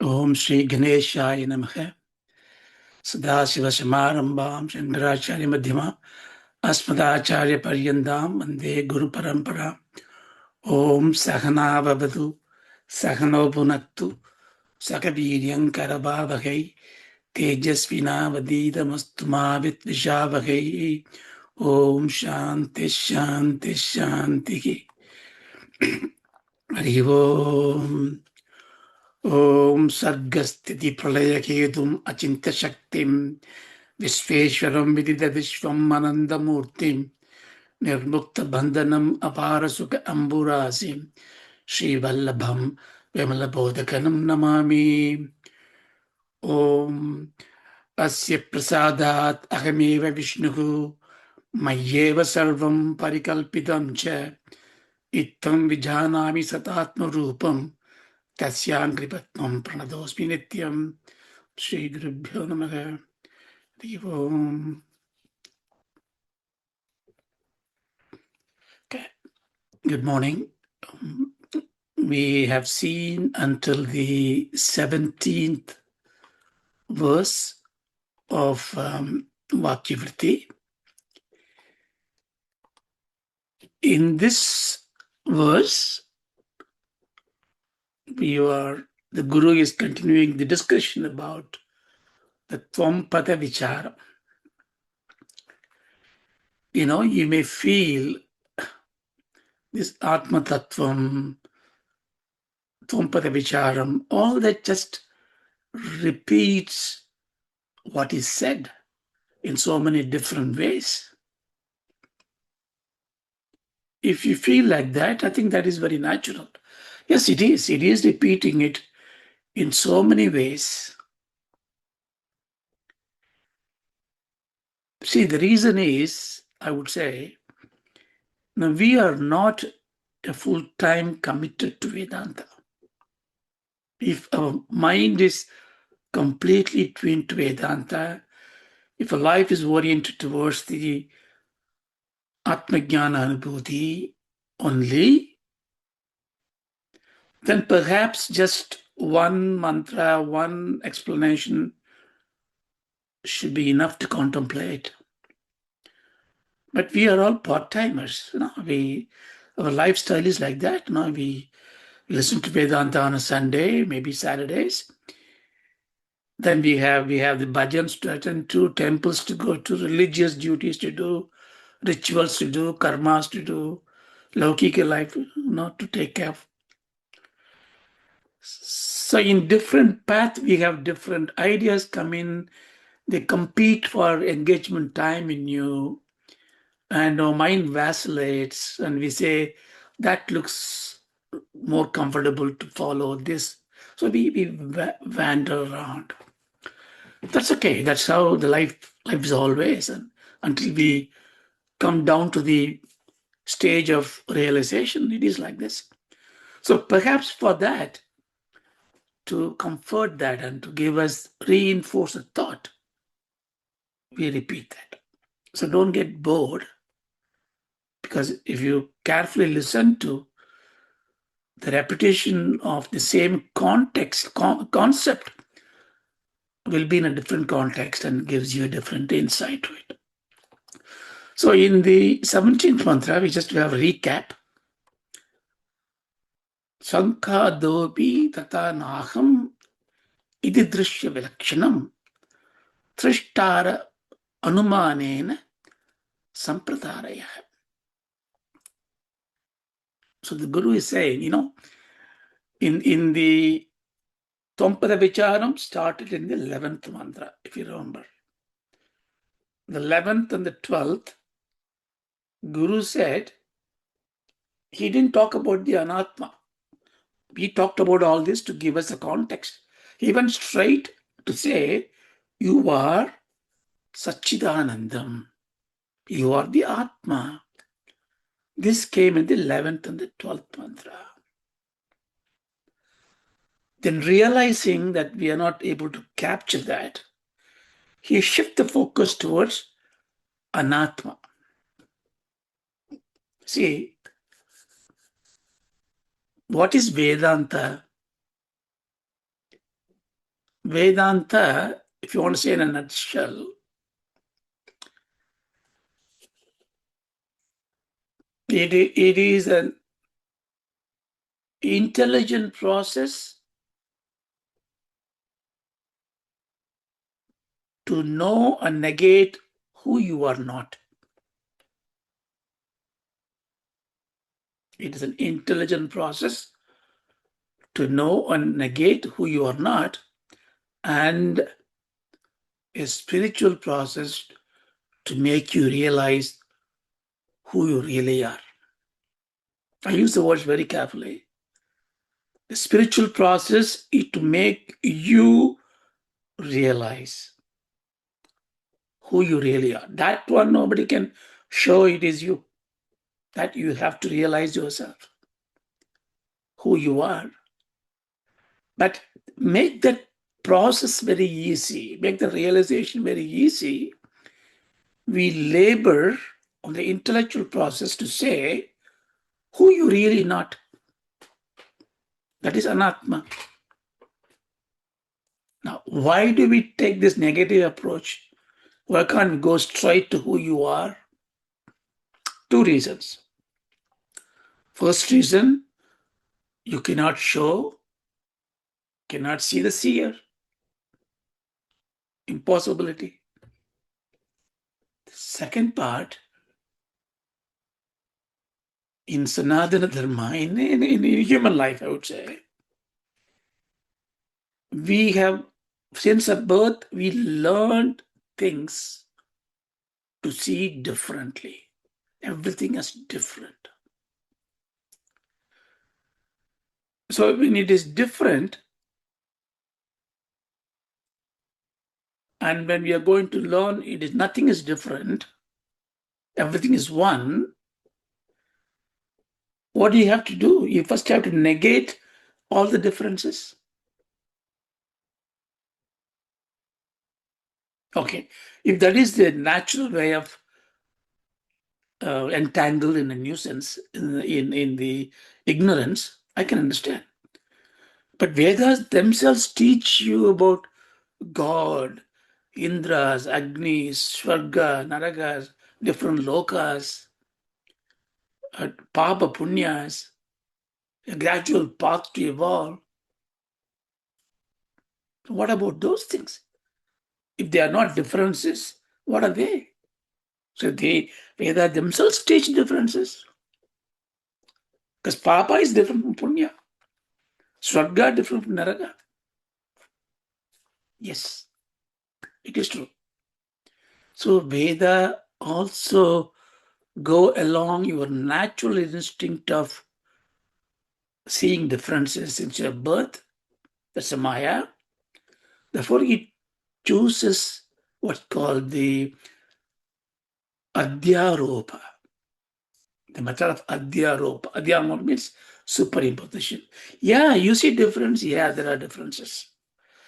Om Shri Ganeshaya Namaha. Sadasiva Samarambam Shankaracharya Madhyama Asmadacharya Paryandam Vande Guru Parampara. Om Sahana Vavadu Sahano Punaktu Sakaviryam Karabhavahai Tejasvina Vadidamastu Vitvishavahai. Om Shanti Shanti Shanti. Hari Om. Om Sargasthiti Pralayaketum Achinta Shaktim Vishveshwaram Vidida Vishwam Anandamurtim Nirmukta Bandhanam Aparasukha Amburasim Shri Vallabham Vimalabodhakanam Namami. Om Asya Prasadat Ahameva Vishnuhu Mayeva Sarvam Parikalpitam Cha Ittam Vijanami Satatma Rupam Tasyam Kripatmam Pranadosmi Nityam. Shri Gurubhyo Namaha. Om. Okay. Good morning. We have seen until the 17th verse of Vaakya Vritti. In this verse, the Guru is continuing the discussion about the Tvam-pada Vicharam. You may feel this Atma Tattvam, Tvam-pada Vicharam, all that just repeats what is said in so many different ways. If you feel like that, I think that is very natural. Yes, it is. It is repeating it in so many ways. See, the reason is, I would say, now we are not a full-time committed to Vedanta. If our mind is completely twinned to Vedanta, if a life is oriented towards the Atmajnana Anubhuti only, then perhaps just one mantra, one explanation should be enough to contemplate. But we are all part-timers. Our lifestyle is like that. We listen to Vedanta on a Sunday, maybe Saturdays. Then we have the bhajans to attend to, temples to go to, religious duties to do, rituals to do, karmas to do, laukika life to take care of. So in different paths, we have different ideas come in. They compete for engagement time in you. And our mind vacillates and we say, that looks more comfortable to follow this. So we wander around. That's okay. That's how the life is always. And until we come down to the stage of realization, it is like this. So perhaps for that, to comfort that and to give us reinforce a thought, we repeat that. So don't get bored, because if you carefully listen to the repetition of the same context, concept will be in a different context and gives you a different insight to it. So in the 17th mantra, we just have a recap. Sankha dopi tata naham ididrishya vilakshanam trishtara anumanena sampradaraya. So the Guru is saying, in the Tvam-pada Vicharam started in the 11th mantra, if you remember. The 11th and the 12th, Guru said, he didn't talk about the anatma. He talked about all this to give us a context. He went straight to say, you are Satchidanandam. You are the Atma. This came in the 11th and the 12th mantra. Then realizing that we are not able to capture that, he shifted the focus towards Anatma. See, what is Vedanta? Vedanta, if you want to say in a nutshell, it is an intelligent process to know and negate who you are not. It is an intelligent process to know and negate who you are not, and a spiritual process to make you realize who you really are. I use the words very carefully. The spiritual process is to make you realize who you really are. That one nobody can show it is you. That you have to realize yourself, who you are. But make that process very easy, make the realization very easy. We labor on the intellectual process to say who you really not. That is anatma. Now, why do we take this negative approach? Why can't we go straight to who you are? Two reasons. First reason, you cannot show, cannot see the seer. Impossibility. The second part, in Sanatana Dharma, in human life, I would say, we have, since our birth, we learned things to see differently. Everything is different. So when it is different, and when we are going to learn, it is nothing is different, everything is one. What do you have to do? You first have to negate all the differences. Okay, if that is the natural way of entangled in a nuisance, in the ignorance, I can understand. But Vedas themselves teach you about God, Indras, Agnis, Swarga, Naragas, different lokas, Papa Punyas, a gradual path to evolve. What about those things? If they are not differences, what are they? So they Vedas themselves teach differences. Because Papa is different from Punya. Swarga different from Naraga. Yes, it is true. So Veda also go along your natural instinct of seeing differences since your birth. That's a Maya. Therefore, it chooses what's called the Adhyaropa. The method of Adhyaropa. Adhyaropa means superimposition. Yeah, you see difference. Yeah, there are differences.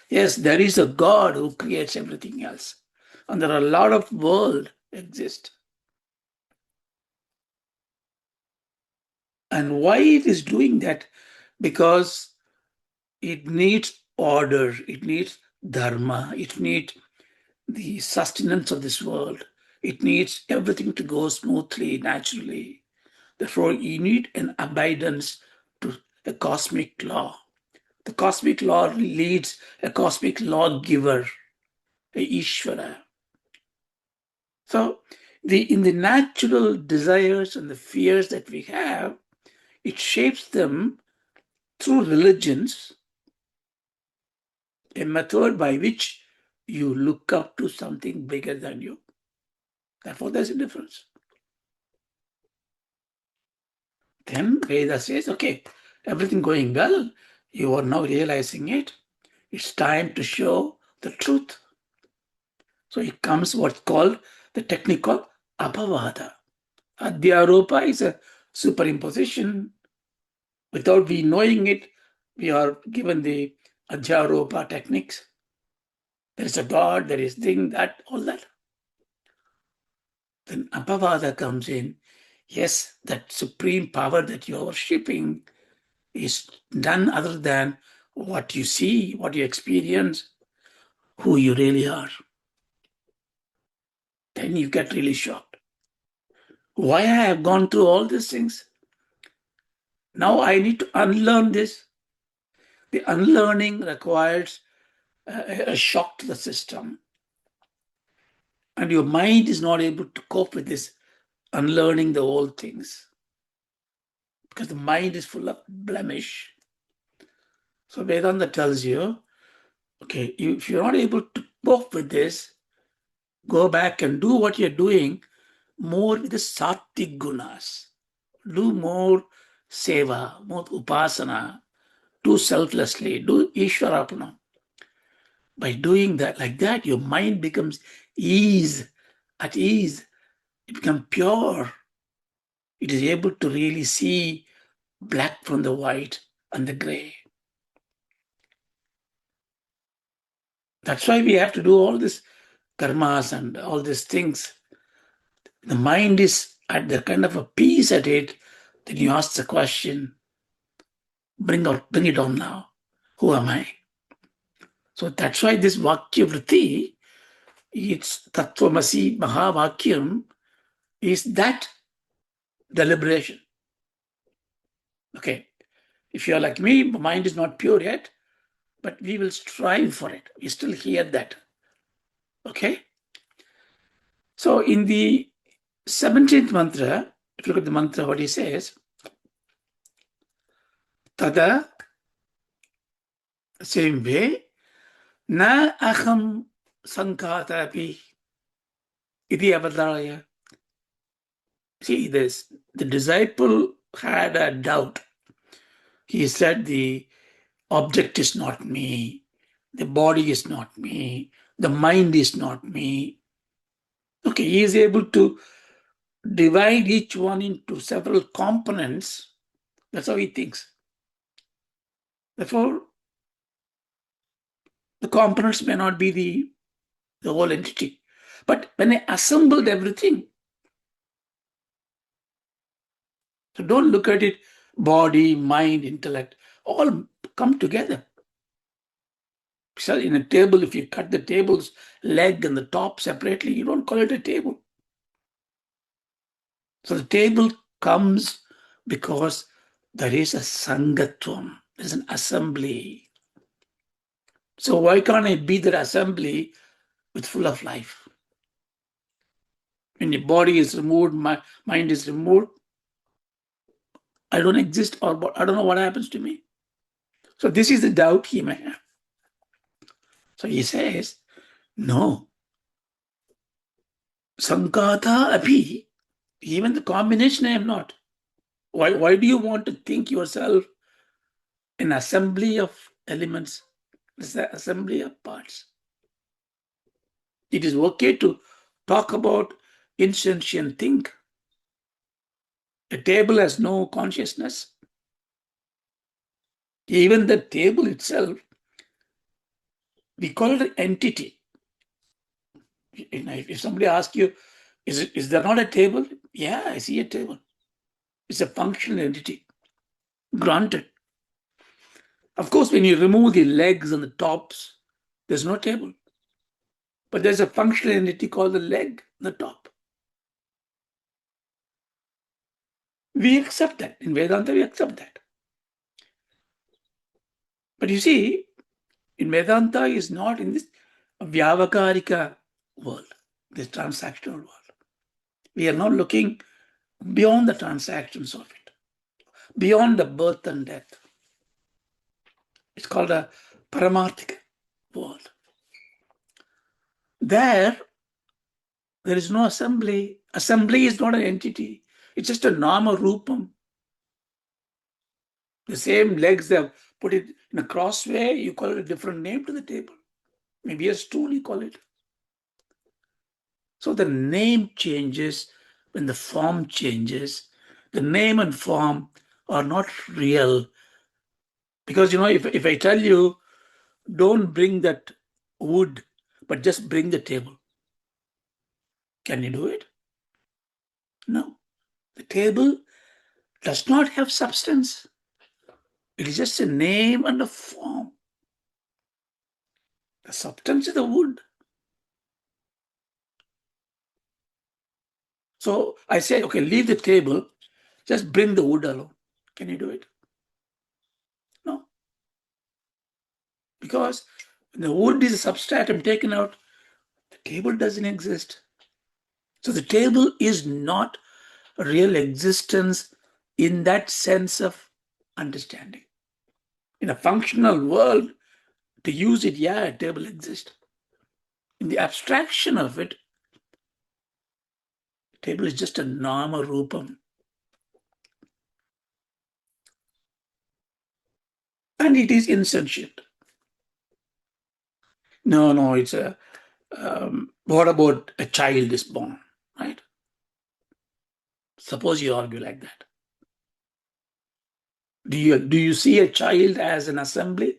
Yes, there is a God who creates everything else. And there are a lot of world exist. And why it is doing that? Because it needs order, it needs dharma, it needs the sustenance of this world. It needs everything to go smoothly, naturally. Therefore, you need an abidance to a cosmic law. The cosmic law leads a cosmic lawgiver, a Ishvara. So, in the natural desires and the fears that we have, it shapes them through religions, a method by which you look up to something bigger than you. Therefore, there's a difference. Then Veda says, okay, everything going well, you are now realizing it. It's time to show the truth. So it comes what's called the technical apavada. Adhyaropa is a superimposition. Without we knowing it, we are given the Adhyaropa techniques. There is a God, there is thing, that, all that. Then apavada comes in. Yes, that supreme power that you are worshipping is none other than what you see, what you experience. who you really are. Then you get really shocked. Why I have gone through all these things? Now I need to unlearn this. The unlearning requires a shock to the system. And your mind is not able to cope with this unlearning the old things, because the mind is full of blemish. So Vedanta tells you, okay, if you're not able to cope with this, go back and do what you're doing more with the sattvic gunas. Do more seva, more upasana, do selflessly, do ishwarapana. By doing that, like that, your mind becomes at ease. It becomes pure. It is able to really see black from the white and the gray. That's why we have to do all this karmas and all these things. The mind is at the kind of a peace at it. Then you ask the question, bring it on now. Who am I? So that's why this Vaakya Vritti, it's tatvamasi, Mahavakyam, is that deliberation. Okay, if you're like me, mind is not pure yet, but we will strive for it. We still hear that. Okay? So in the 17th mantra, if you look at the mantra, what he says, tada, same way, na aham sankatapi iti avataraya. See this, the disciple had a doubt. He said the object is not me, the body is not me, the mind is not me. Okay, he is able to divide each one into several components. That's how he thinks. Therefore, the components may not be the whole entity. But when I assembled everything, so don't look at it, body, mind, intellect, all come together. So in a table, if you cut the table's leg and the top separately, you don't call it a table. So the table comes because there is a sangatvam, there's an assembly. So why can't I be that assembly with full of life? When your body is removed, my mind is removed, I don't exist, or I don't know what happens to me. So this is the doubt he may have. So he says, no. Sankata api, even the combination I am not. Why do you want to think yourself an assembly of elements? It's the assembly of parts. It is okay to talk about insentient thing. A table has no consciousness. Even the table itself, we call it an entity. If somebody asks you, is there not a table? Yeah, I see a table. It's a functional entity. Granted. Of course, when you remove the legs and the tops, there's no table. But there's a functional entity called the leg, the top. We accept that. In Vedanta, we accept that. But you see, in Vedanta is not in this Vyavakarika world, this transactional world. We are not looking beyond the transactions of it, beyond the birth and death. It's called a Paramarthika world. There is no assembly. Assembly is not an entity. It's just a nama rupam. The same legs they have put it in a crossway, you call it a different name to the table. Maybe a stool, you call it. So the name changes when the form changes. The name and form are not real. Because, if I tell you, don't bring that wood, but just bring the table. Can you do it? No. The table does not have substance. It is just a name and a form. The substance is the wood. So I say, okay, leave the table, just bring the wood alone. Can you do it? No. Because when the wood is a substratum taken out, the table doesn't exist. So the table is not a real existence in that sense of understanding. In a functional world, to use it, yeah, a table exists. In the abstraction of it, table is just a nama rupam. And it is insentient. No, it's a, what about a child is born, right? Suppose you argue like that. Do you see a child as an assembly?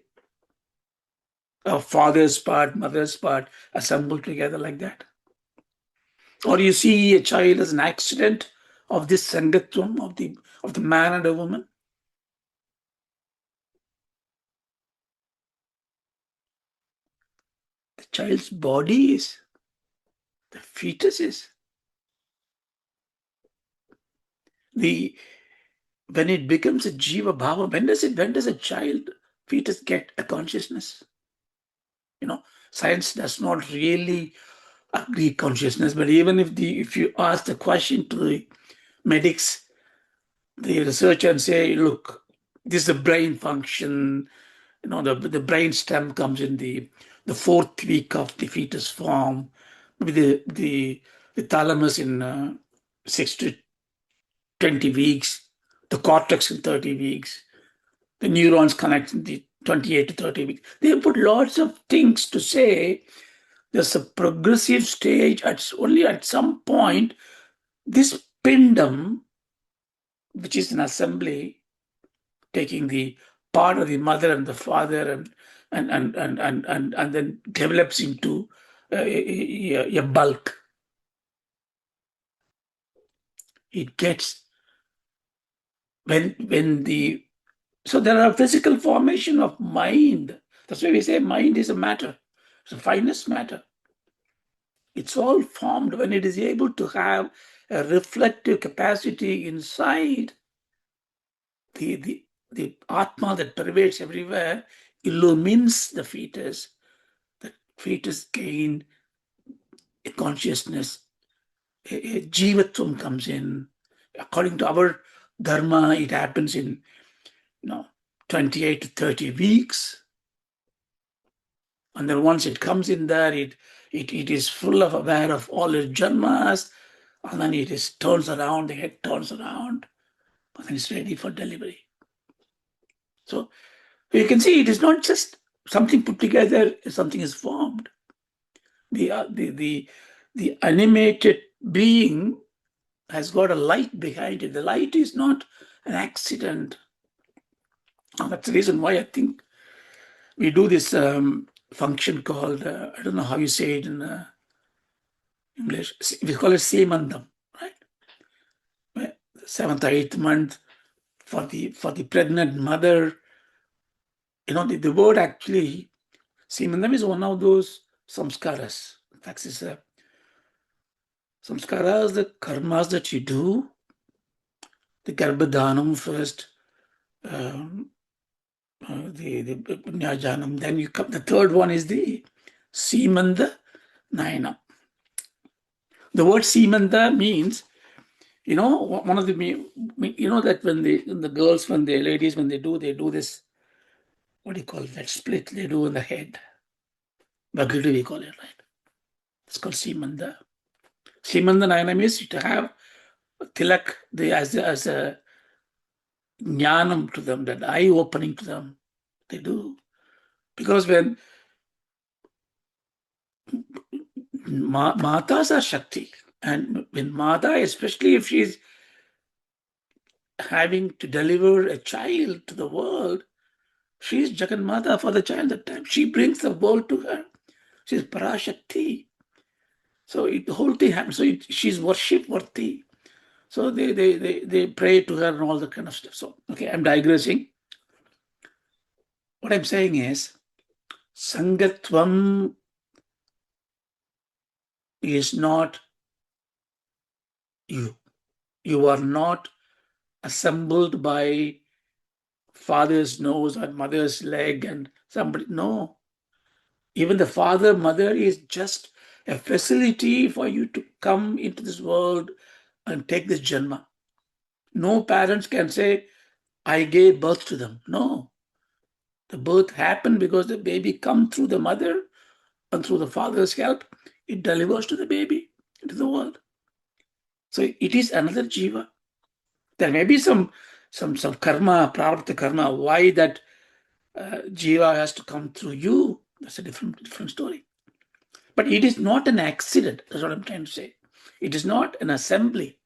A father's part, mother's part assembled together like that? Or you see a child as an accident of this sangatvam of the man and a woman? The child's body is, the fetus is. When it becomes a jiva bhava, when does a child fetus get a consciousness? Science does not really agree consciousness, but even if you ask the question to the medics, the researcher, and say, look, this is the brain function, the brain stem comes in the fourth week of the fetus form, maybe the thalamus in 6 to 20 weeks, the cortex in 30 weeks, the neurons connect in the 28 to 30 weeks. They put lots of things to say there's a progressive stage. Only at some point, this pindam, which is an assembly, taking the part of the mother and the father and then develops into a bulk. It gets so there are physical formation of mind. That's why we say mind is a matter. It's the finest matter. It's all formed when it is able to have a reflective capacity inside. The Atma that pervades everywhere illumines the fetus. The fetus gain a consciousness, a jivatvam comes in. According to our dharma, it happens in 28 to 30 weeks. And then once it comes in there, it is full of aware of all its janmas, and then turns around, the head turns around, and then it's ready for delivery. So you can see it is not just something put together, something is formed. The animated being has got a light behind it. The light is not an accident. And that's the reason why I think we do this function called, I don't know how you say it in English, we call it Semandam, right? 7th or 8th month for the pregnant mother. The word actually, Semandam is one of those samskaras. In fact, it's samskaras, the karmas that you do, the garbhadanam first, the punyajanam, then you come. The third one is the Semanda Nayanam. The word Semanda means, one of the, that when the girls, when the ladies, when they do this, what do you call that split they do in the head? Bagridu we call it, right? It's called Semanda. Semanda Nayanam is to have tilak as a jnanam to them, that eye opening to them. They do. Because when matas are Shakti, and when Mata, especially if she's having to deliver a child to the world, she's Jagan Mata for the child that time. She brings the world to her. She's Parashakti. So the whole thing happens. So she's worship worthy. So they pray to her and all that kind of stuff. So, okay, I'm digressing. What I'm saying is, Sangatvam is not you. You are not assembled by father's nose or mother's leg and somebody. No. Even the father, mother is just a facility for you to come into this world and take this janma. No parents can say, I gave birth to them. No. The birth happened because the baby come through the mother and through the father's help, it delivers to the baby into the world. So it is another jiva. There may be some karma, prarabdha karma, why that jiva has to come through you. That's a different story. But it is not an accident. That's what I'm trying to say. It is not an assembly.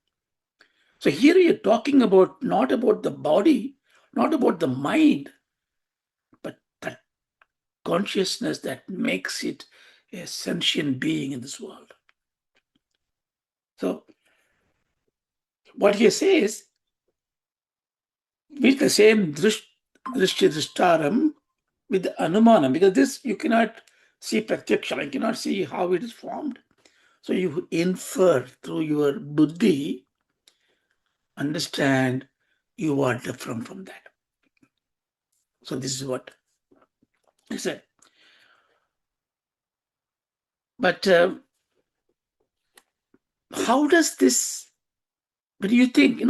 So here you're talking about not about the body, not about the mind, but that consciousness that makes it a sentient being in this world. So what he says, with the same drishti drishtaram, with the anumanam, because this you cannot see pratyaksha, you cannot see how it is formed. So you infer through your buddhi, understand you are different from that. So this is what I said. But how does this, but you think,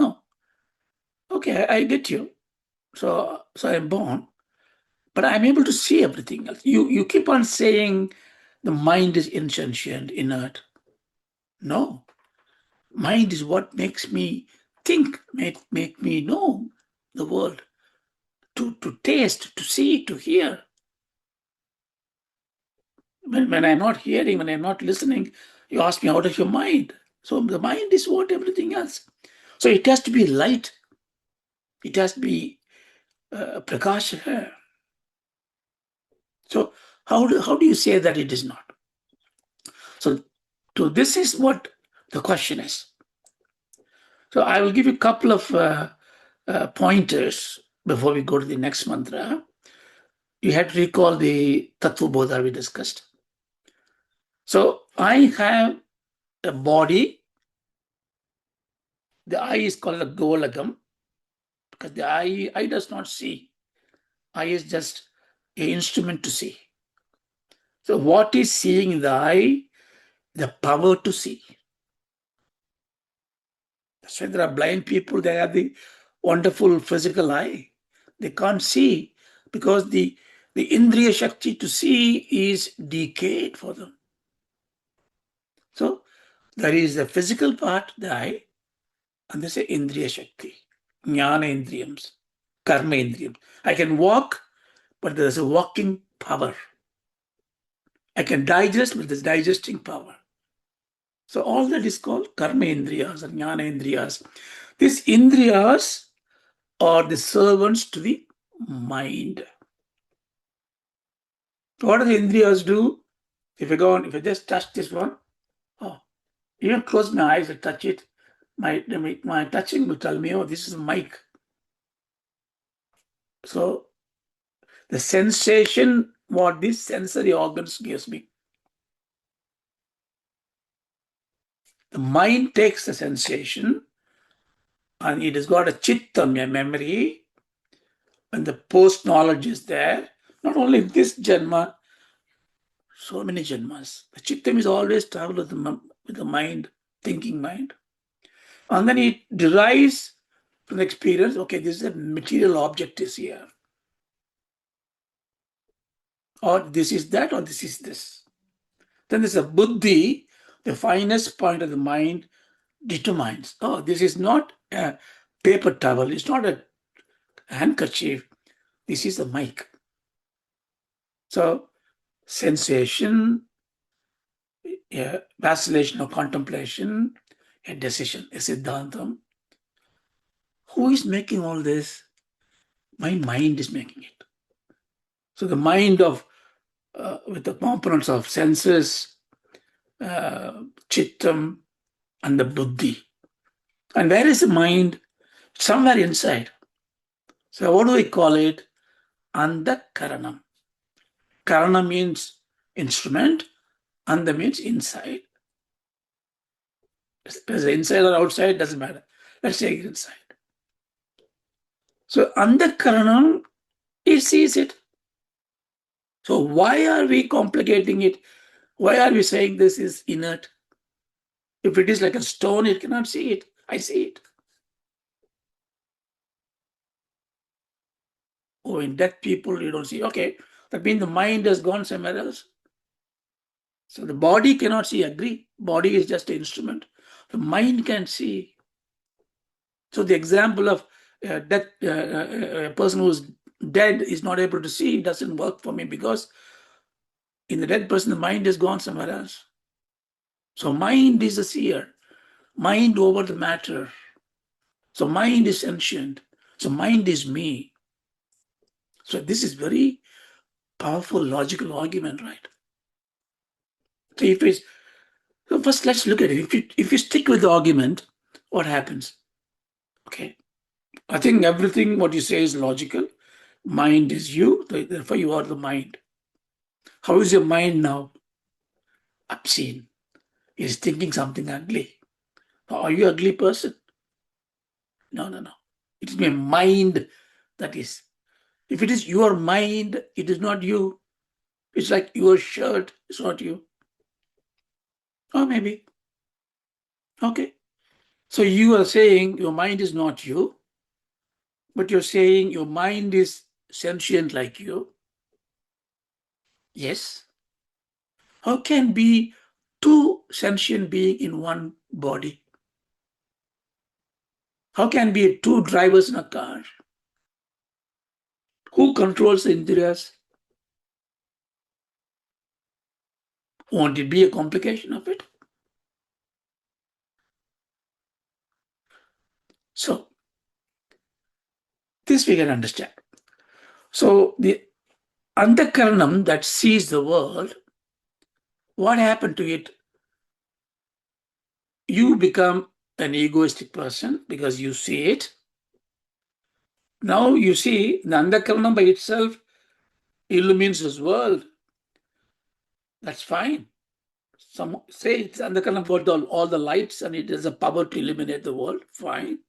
okay, I get you. So I'm born, but I'm able to see everything else. You keep on saying the mind is insentient, inert. No. Mind is what makes me think, make me know the world, to taste, to see, to hear. When I'm not hearing, when I'm not listening, you ask me out of your mind. So the mind is what everything else. So it has to be light. It has to be prakasha. So how do you say that it is not? So this is what the question is. So I will give you a couple of pointers before we go to the next mantra. You have to recall the Tattva Bodha we discussed. So I have a body. The eye is called a golagam because the eye does not see. Eye is just an instrument to see. So what is seeing in the eye? The power to see. That's why there are blind people, they have the wonderful physical eye. They can't see because the Indriya Shakti to see is decayed for them. So there is the physical part, the eye, and there's a Indriya Shakti, Jnana Indriyams, Karma Indriyams. I can walk, but there's a walking power. I can digest, but there's digesting power. So all that is called Karma Indriyas or Jnana Indriyas. These Indriyas are the servants to the mind. What do the Indriyas do? If I just touch this one, even close my eyes and touch it, my touching will tell me, oh, this is a mic. So the sensation, what these sensory organs gives me. The mind takes the sensation and it has got a chittam, a memory, and the post knowledge is there. Not only this janma, so many janmas. The chittam is always travel with the mind, thinking mind. And then it derives from the experience, okay, this is a material object is here. Or this is that, or this is this. Then there's a buddhi, the finest point of the mind, determines, oh, this is not a paper towel, it's not a handkerchief, this is a mic. So sensation, vacillation or contemplation, a decision, a siddhantam. Who is making all this? My mind is making it. So the mind of, with the components of senses, chittam, and the buddhi. And where is the mind? Somewhere inside. So what do we call it? Andhakaranam. Karana means instrument, Anda means inside. Whether inside or outside doesn't matter. Let's take it inside. So Andhakaranam, it sees it. So why are we complicating it? Why are we saying this is inert? If it is like a stone, it cannot see it. I see it. Oh, in dead people, you don't see. Okay, that means the mind has gone somewhere else. So the body cannot see, agree. Body is just an instrument. The mind can see. So the example of a person who's dead is not able to see doesn't work for me, because in the dead person, the mind has gone somewhere else. So mind is a seer. Mind over the matter. So mind is sentient. So mind is me. So this is very powerful logical argument, right? So first let's look at it. If you stick with the argument, what happens? Okay. I think everything what you say is logical. Mind is you, therefore you are the mind. How is your mind now? Obscene. It is thinking something ugly. Are you an ugly person? No. It is my mind that is. If it is your mind, it is not you. It's like your shirt, it's not you. Or maybe. Okay. So you are saying your mind is not you, but you're saying your mind is sentient like you. Yes. How can be two sentient beings in one body? How can be two drivers in a car? Who controls the indriyas? Won't it be a complication of it? So, this we can understand. So, the Antakaranam that sees the world, what happened to it? You become an egoistic person because you see it. Now you see the Antakaranam by itself illumines this world. That's fine. Some say it's Antakaranam got all the lights and it has a power to illuminate the world. Fine.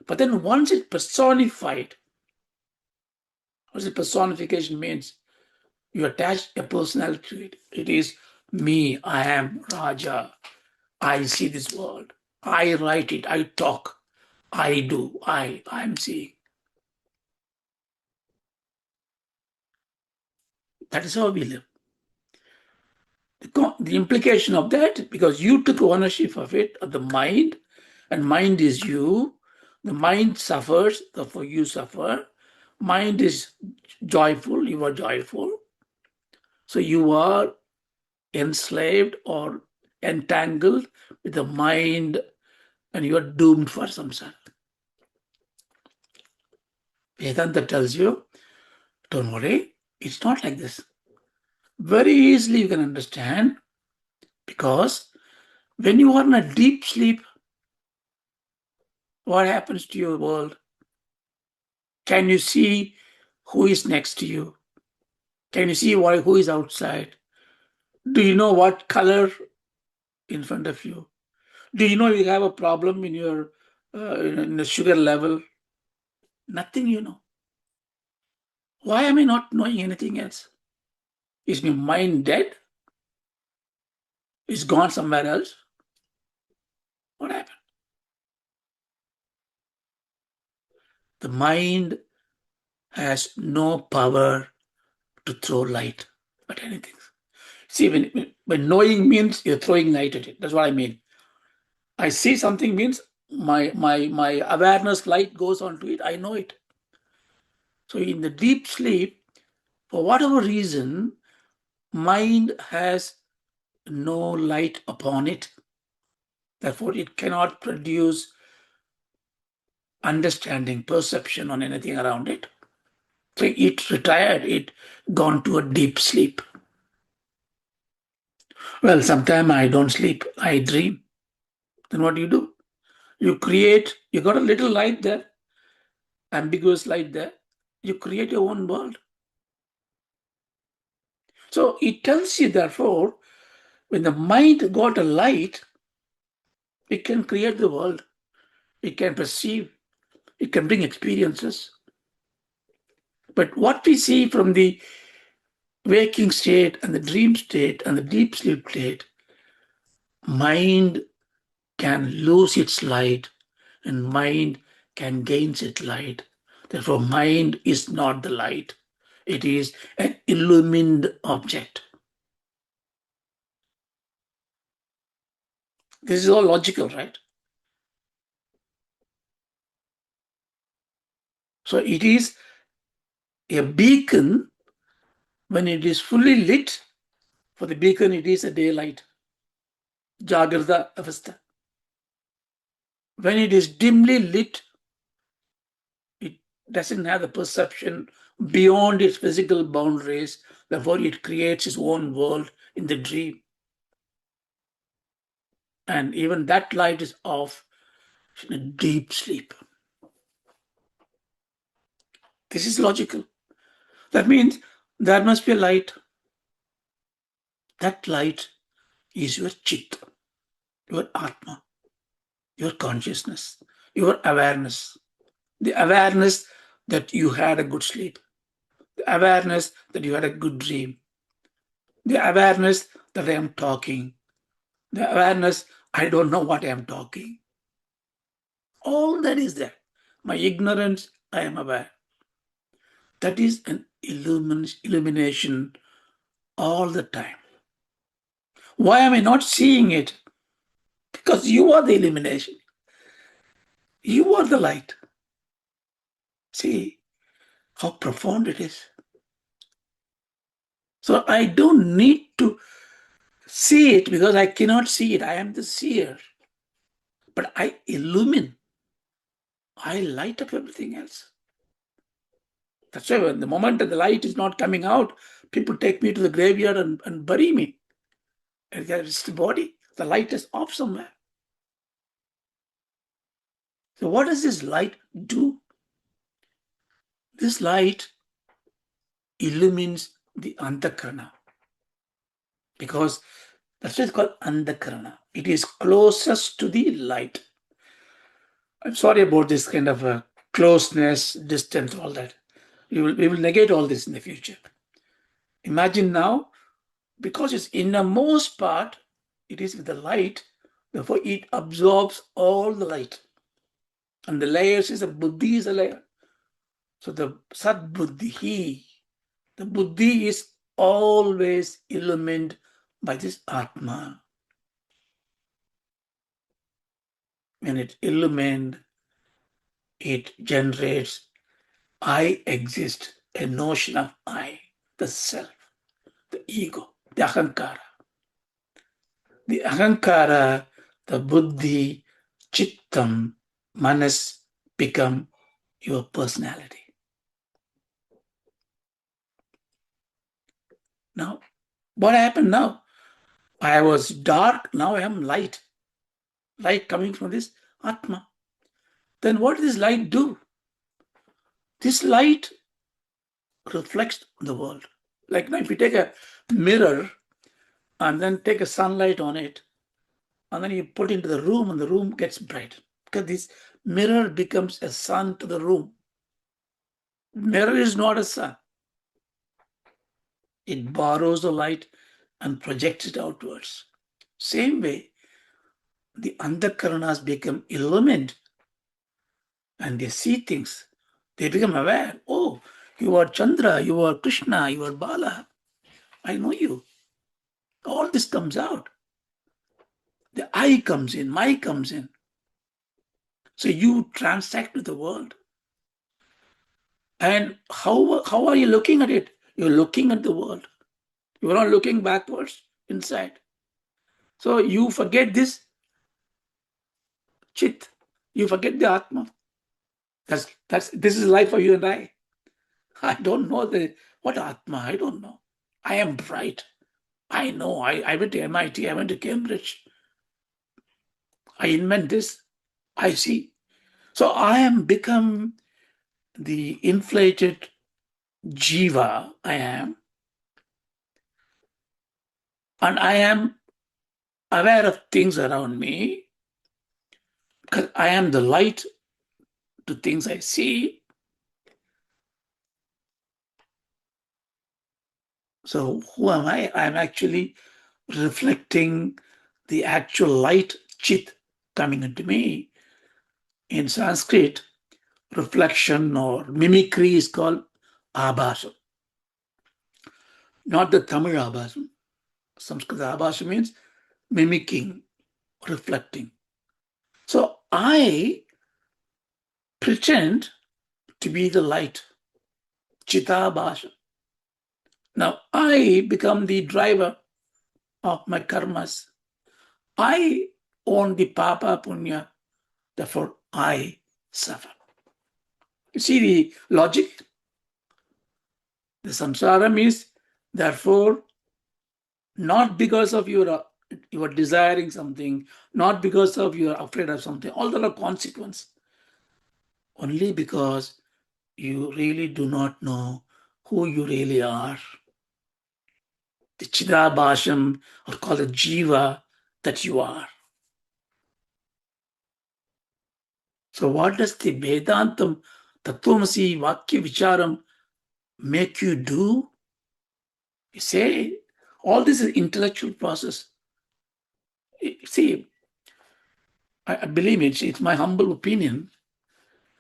But then once it's personified, what the personification means? You attach a personality to it. It is me, I am Raja. I see this world. I write it, I talk, I do, I'm seeing. That is how we live. The implication of that, because you took ownership of it, of the mind, and mind is you. The mind suffers, therefore you suffer. Mind is joyful, you are joyful. So you are enslaved or entangled with the mind, and you are doomed for samsara. Vedanta tells you, don't worry, it's not like this. Very easily you can understand, because when you are in a deep sleep, what happens to your world? Can you see who is next to you? Can you see who is outside? Do you know what color in front of you? Do you know you have a problem in your in the sugar level? Nothing you know. Why am I not knowing anything else? Is my mind dead? Is gone somewhere else? What happened? The mind has no power to throw light at anything. See, when knowing means you're throwing light at it. That's what I mean. I see something means my awareness light goes onto it. I know it. So in the deep sleep, for whatever reason, mind has no light upon it. Therefore, it cannot produce understanding, perception on anything around it. So it retired, it gone to a deep sleep. Well, sometimes I don't sleep, I dream. Then what do? You create, you got a little light there, ambiguous light there. You create your own world. So it tells you, therefore, when the mind got a light, it can create the world, it can perceive, it can bring experiences. But what we see from the waking state and the dream state and the deep sleep state, mind can lose its light and mind can gain its light. Therefore, mind is not the light. It is an illumined object. This is all logical, right? So it is a beacon. When it is fully lit, for the beacon it is a daylight, Jagrata Avastha. When it is dimly lit, it doesn't have the perception beyond its physical boundaries. Therefore, it creates its own world in the dream. And even that light is off in a deep sleep. This is logical. That means there must be a light. That light is your chit, your atma, your consciousness, your awareness. The awareness that you had a good sleep, the awareness that you had a good dream, the awareness that I am talking, the awareness I don't know what I am talking. All that is there. My ignorance, I am aware. That is an illumination all the time. Why am I not seeing it? Because you are the illumination. You are the light. See how profound it is. So I don't need to see it because I cannot see it. I am the seer. But I illumine. I light up everything else. That's why when the moment that the light is not coming out, people take me to the graveyard and bury me. And it's the body. The light is off somewhere. So what does this light do? This light illumines the antakarana. Because that's why it's called antakarana. It is closest to the light. I'm sorry about this kind of closeness, distance, all that. We will negate all this in the future. Imagine now, because its innermost part, it is with the light, therefore it absorbs all the light. And the layers is a buddhi is a layer. So the sat buddhi, the buddhi is always illumined by this atma. When it illumined, it generates I exist, a notion of I, the self, the ego, the ahankara. The ahankara, the buddhi, chittam, manas become your personality. Now, what happened now? I was dark, now I am light. Light coming from this Atma. Then what does this light do? This light reflects the world. Like now, if you take a mirror and then take a sunlight on it, and then you put it into the room and the room gets bright. Because this mirror becomes a sun to the room. Mirror is not a sun. It borrows the light and projects it outwards. Same way, the andhakaranas become illumined and they see things. They become aware. Oh, you are Chandra, you are Krishna, you are Bala. I know you. All this comes out. The I comes in, my comes in. So you transact with the world. And how are you looking at it? You're looking at the world. You're not looking backwards, inside. So you forget this chit. You forget the Atma. This is life for you and I. I don't know what Atma, I don't know. I am bright. I know. I went to MIT, I went to Cambridge. I invent this. I see. So I am become the inflated jiva I am. And I am aware of things around me because I am the light to things I see. So who am I? I'm actually reflecting the actual light, chit, coming into me. In Sanskrit, reflection or mimicry is called abhasam, not the Tamil abhasam. Sanskrit abhasam means mimicking, reflecting. So I pretend to be the light, chitabhasam. Now I become the driver of my karmas. I own the papa punya, therefore I suffer. You see the logic? The samsara is therefore not because of you are desiring something, not because of you are afraid of something. All that are consequence. Only because you really do not know who you really are. The Chidabhasham, or call it Jiva, that you are. So what does the Vedantam, tatvamasi, Vaakya Vicharam make you do? You say, all this is intellectual process. See, I believe it's my humble opinion.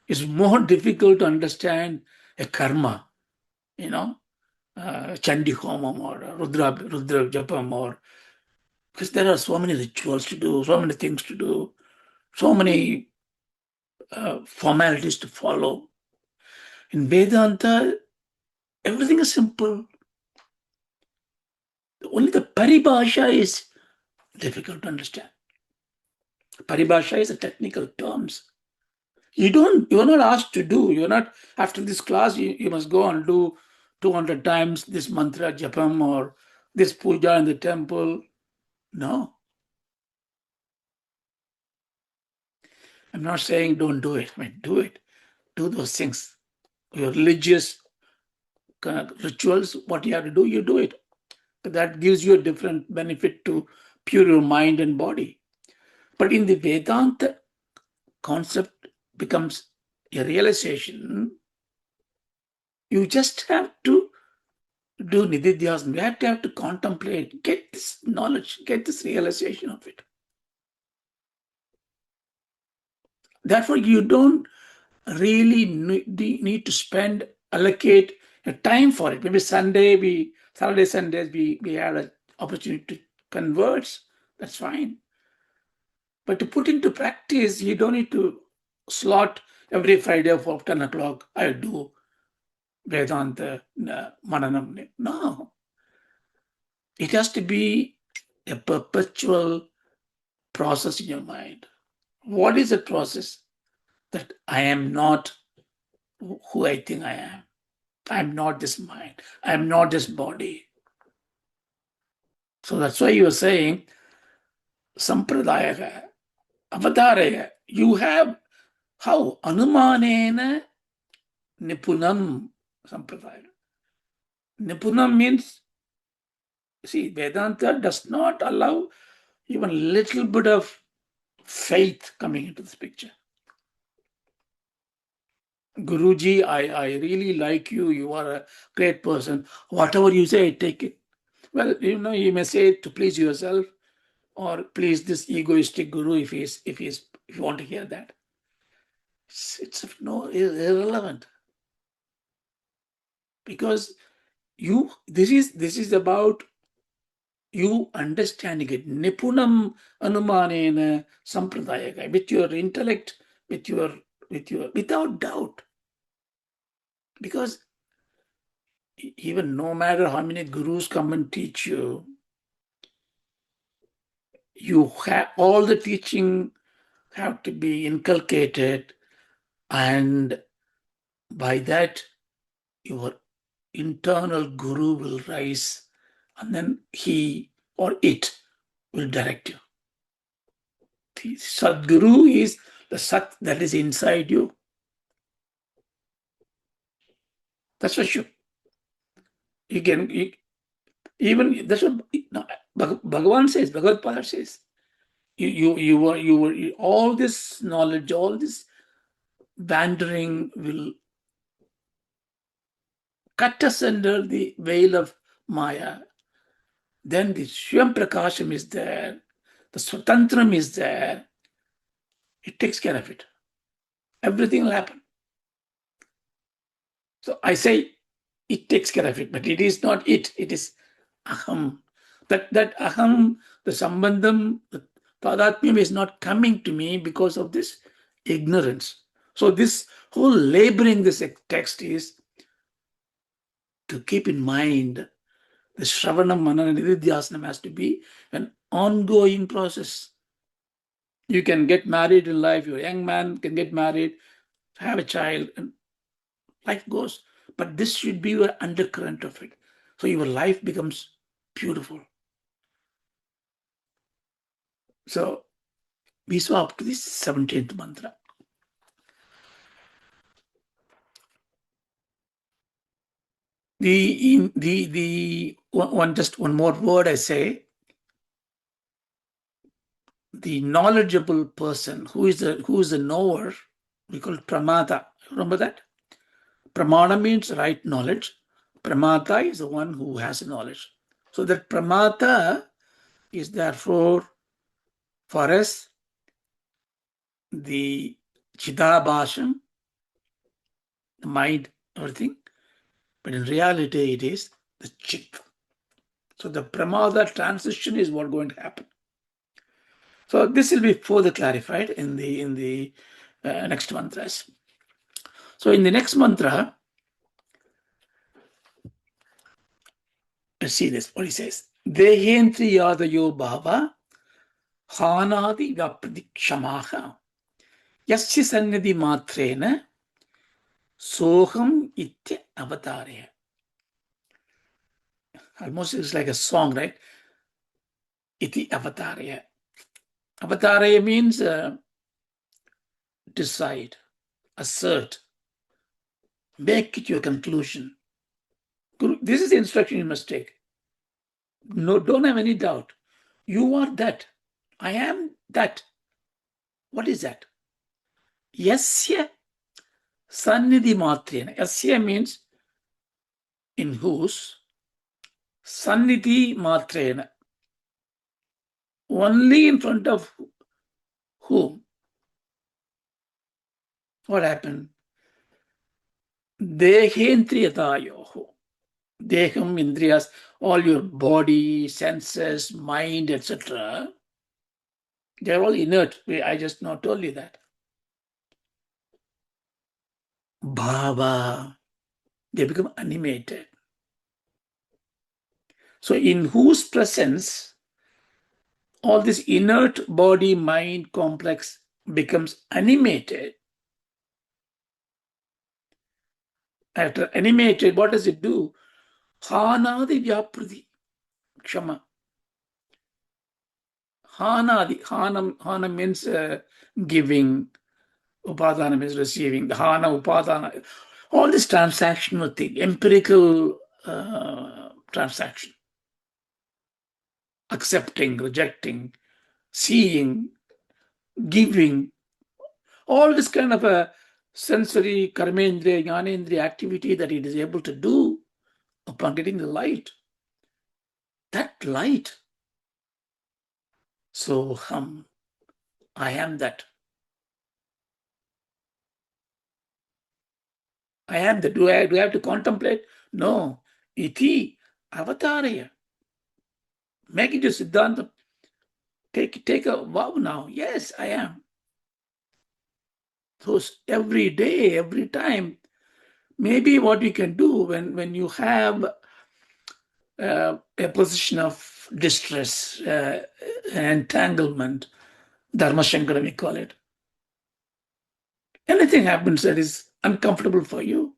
It's more difficult to understand a karma, Chandi Homam or Rudra Japam, or because there are so many rituals to do, so many things to do, so many formalities to follow. In Vedanta, everything is simple. Only the paribhasha is difficult to understand. Paribhasha is a technical terms. You're not asked to do. You're not, after this class, you must go and do 200 times this mantra japam or this puja in the temple. No. I'm not saying don't do it. I mean, do it. Do those things. Your religious rituals, what you have to do, you do it. But that gives you a different benefit to pure your mind and body. But in the Vedanta, concept becomes a realization. You just have to do nididhyasana. You have to contemplate, get this knowledge, get this realization of it. Therefore, you don't really need to allocate a time for it. Maybe Saturday, Sundays, we had an opportunity to converse. That's fine. But to put into practice, you don't need to slot every Friday for 10 o'clock. I do Vedanta Mananam. No. It has to be a perpetual process in your mind. What is the process? That I am not who I think I am. I'm not this mind. I'm not this body. So that's why you are saying sampradaya, avataraya. You have how? Anumanena nipunam sampradaya. Nipunam means, see, Vedanta does not allow even a little bit of faith coming into this picture. Guruji, I really like you. You are a great person. Whatever you say, I take it. Well, you may say to please yourself or please this egoistic guru if you want to hear that. It's irrelevant. Because this is about you understanding it. Nipunam anumanena sampradayaka, with your intellect, without doubt. Because even no matter how many gurus come and teach you, you have all the teaching have to be inculcated, and by that your internal guru will rise, and then he or it will direct you. The Sadguru is the Sat that is inside you. That's for sure. Even that's what Bhagavan says, Bhagavad Pada says. All this knowledge, all this wandering will cut us under the veil of Maya. Then the Shivam Prakasham is there, the Swatantram is there. It takes care of it. Everything will happen. So I say it takes care of it, but it is not it. It is aham. That aham, the sambandham, the tadatmyam is not coming to me because of this ignorance. So this whole laboring this text is to keep in mind the Shravanam, Manana, Nididhyasanam has to be an ongoing process. You can get married in life, you're a young man, can get married, have a child, and life goes. But this should be your undercurrent of it. So your life becomes beautiful. So we saw up to this 17th mantra. One more word I say. The knowledgeable person who is a knower, we call it pramata. Remember that? Pramana means right knowledge. Pramata is the one who has knowledge. So that pramata is therefore for us the chidabhasham, the mind, everything. But in reality, it is the chit. So the pramada transition is what going to happen. So this will be further clarified in the next mantras. So in the next mantra, let's see this, what he says. Dehentri yadayo bhava hanadi vyapradikshamāha yasya sannidhi matrena soham itya avataraya. Almost it's like a song, right? Iti avataraya. Avataraya means decide, assert, make it your conclusion. This is the instruction you must take. No, don't have any doubt. You are that. I am that. What is that? Yasya sannidhi matrena. Yasya means in whose. Sannidhi matrena. Only in front of whom? What happened? Dehendriyatayoho. Deham, indriyas, all your body, senses, mind, etc. They are all inert. I just now told you that. Bhava. They become animated. So in whose presence all this inert body, mind complex becomes animated. After animated, what does it do? Hanadi vyaprati. Kshama. Hanadi. Hanam means giving. Upadana means receiving. Hana, upadana. All this transactional thing, empirical transaction. Accepting, rejecting, seeing, giving. All this kind of a sensory, karmendriya, jnanendriya activity that it is able to do upon getting the light. That light. So I am that. I am that. Do I have to contemplate? No. Iti avataraya. Make it a siddhanta. Take a vow now. Yes, I am. So every day, every time, maybe what you can do when you have a position of distress, entanglement, dharma shankara we call it. Anything happens that is uncomfortable for you,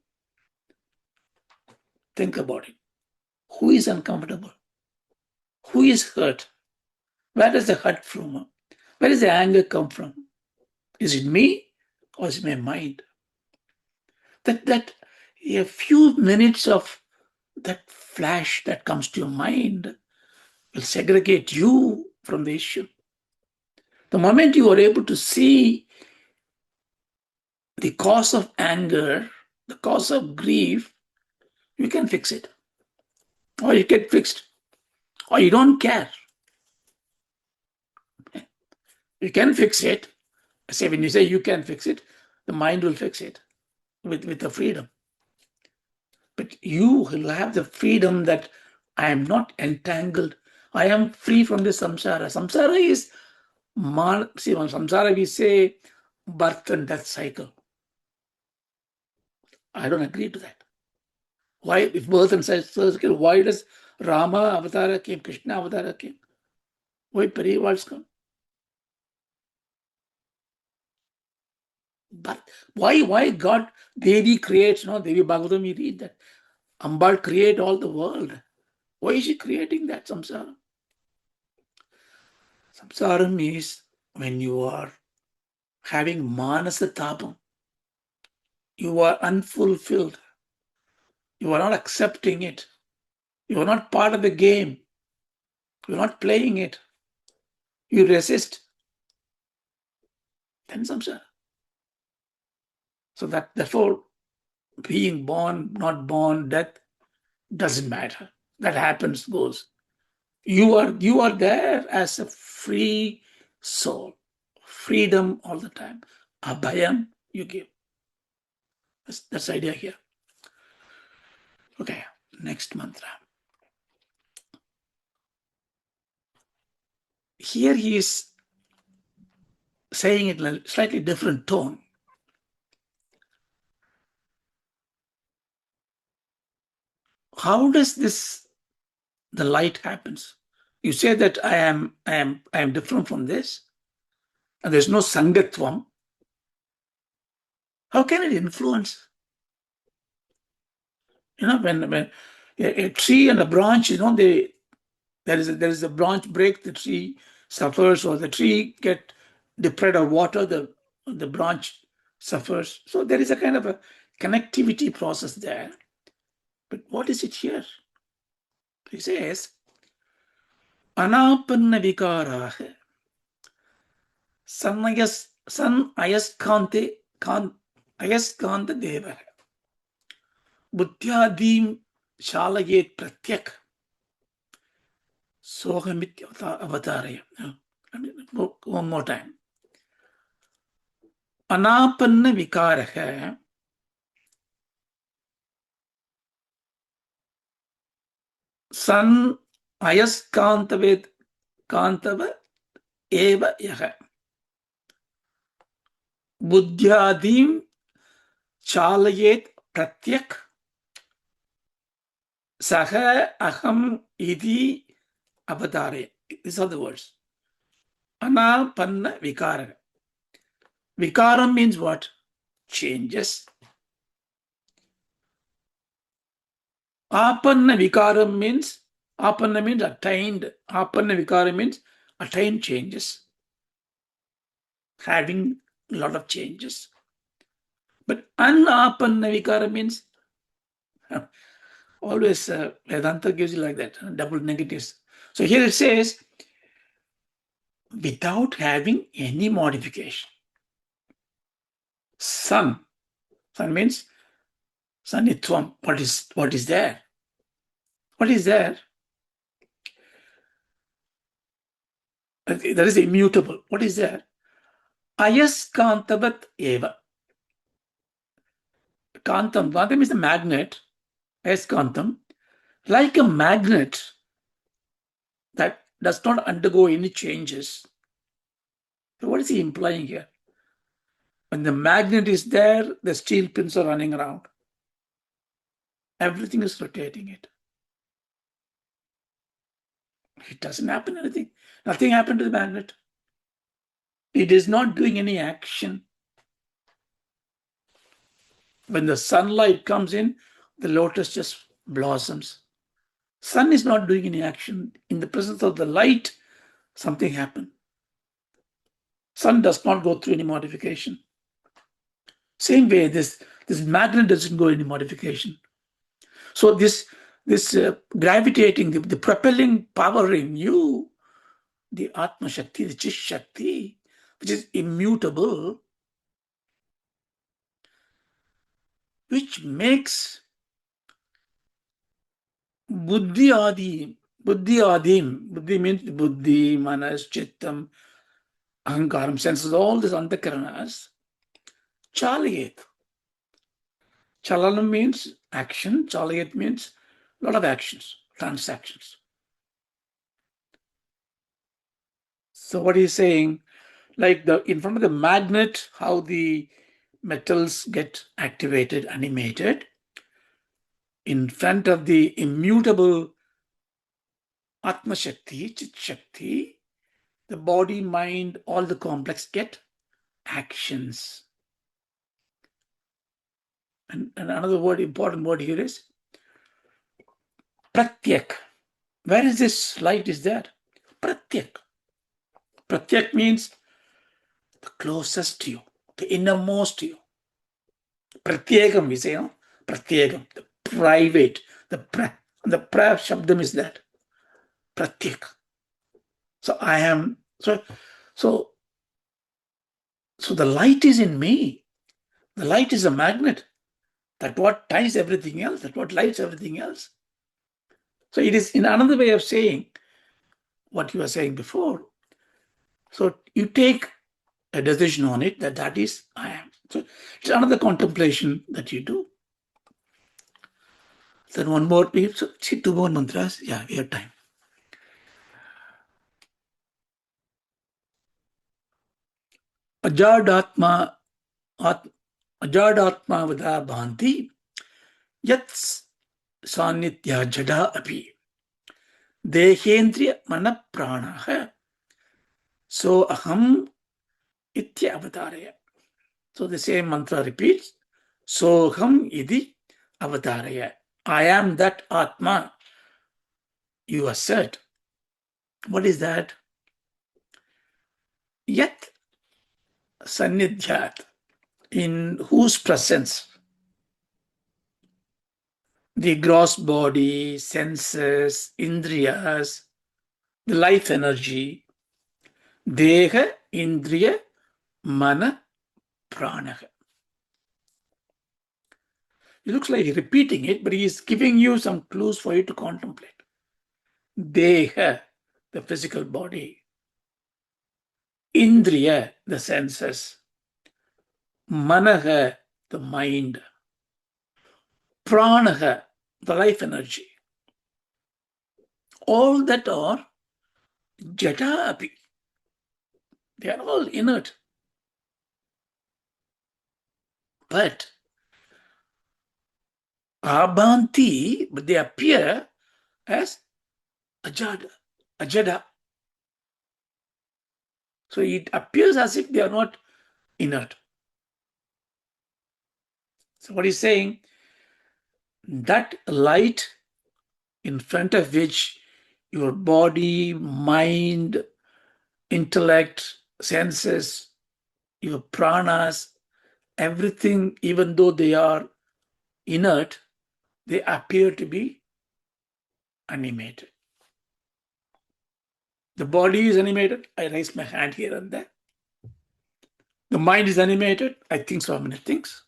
think about it. Who is uncomfortable? Who is hurt? Where does the hurt from? Where does the anger come from? Is it me or is it my mind? That a few minutes of that flash that comes to your mind will segregate you from the issue. The moment you are able to see the cause of anger, the cause of grief, you can fix it. Or you get fixed. Or you don't care. You can fix it. Say when you say you can fix it, the mind will fix it with the freedom. But you will have the freedom that I am not entangled. I am free from this samsara. Samsara is, samsara we say birth and death cycle. I don't agree to that. Why, if birth and death cycle, why does Rama Avatara came, Krishna Avatara came? Why Periyavals come? But why God, Devi creates, Devi Bhagavatam, we read that. Ambal create all the world. Why is she creating that samsara? Samsara is when you are having manasa tapam. You are unfulfilled. You are not accepting it. You are not part of the game. You are not playing it. You resist. Then samsara. So therefore, being born, not born, death doesn't matter. That happens, goes. You are there as a free soul. Freedom all the time. Abhayam you give. That's the idea here. Okay, next mantra. Here he is saying it in a slightly different tone. How does the light happens? You say that I am different from this, and there's no sangatvam. How can it influence? When a tree and a branch, there is a branch break, the tree suffers, or the tree get deprived of water, the branch suffers. So there is a kind of a connectivity process there. But what is it here? He says, anapanna vikaraha san ayaskante deva buddhyadim shalayet pratyak sohamit avataraya. One more time. Anapanna vikaraha san ayaskantaved kantava eva yaha buddhyadim chalayet pratyak saha aham iti avatare. These are the words. Anapanna vikara. Vicaram means what? Changes. Apanna vikaram means, apanna means attained. Apanna vikaram means attained changes. Having a lot of changes. But anapanna vikaram means, always Vedanta gives you like that, double negatives. So here it says, without having any modification. Sun means sanitvam. What is there? What is there? That is immutable. What is there? Ayaskantavat eva. Kantam is the magnet. Ayaskantam. Like a magnet that does not undergo any changes. So what is he implying here? When the magnet is there, the steel pins are running around. Everything is rotating it. It doesn't happen anything. Nothing happened to the magnet. It is not doing any action. When the sunlight comes in, the lotus just blossoms. Sun is not doing any action. In the presence of the light, something happened. Sun does not go through any modification. Same way, this magnet doesn't go any modification. So this this gravitating, the propelling power in you, the Atma Shakti, the Chit Shakti, which is immutable, which makes Buddhi Adi, Buddhi Adim, Buddhi means Buddhi, Manas, Chittam, Ahankaram, senses, all these Antakaranas, Chalayet. Chalanam means action, Chalayet means a lot of actions, transactions. So what he's saying, like in front of the magnet, how the metals get activated, animated, in front of the immutable Atma Shakti, Chit Shakti, the body, mind, all the complex get actions. And another word, important word here is pratyak. Where is this light is there? Pratyak. Pratyak means the closest to you, the innermost to you. Pratyekam, we say, no? Pratyekam, the private, the pra shabdam is that. Pratyak. So I am, so the light is in me. The light is a magnet. That what ties everything else, that what lights everything else. So it is in another way of saying what you were saying before. So you take a decision on it that is I am. So it's another contemplation that you do. Then one more, so see 2 more mantras. Yeah, we have time. Ajadatma vada bhanti yat sanitya jada api dehendriya mana pranaha so aham itya avataraya. So the same mantra repeats. Soham idi avataraya. I am that Atma. You assert. What is that? Yet sannidhyat, in whose presence the gross body, senses, indriyas, the life energy, deha, indriya, mana, pranaha. It looks like he's repeating it, but he is giving you some clues for you to contemplate. Deha, the physical body. Indriya, the senses. Manaha, the mind. Pranaha, the life energy. All that are jada api. They are all inert. But abhanti, but they appear as ajada. So it appears as if they are not inert. So what he's saying, that light in front of which your body, mind, intellect, senses, your pranas, everything, even though they are inert, they appear to be animated. The body is animated. I raise my hand here and there. The mind is animated. I think so many things.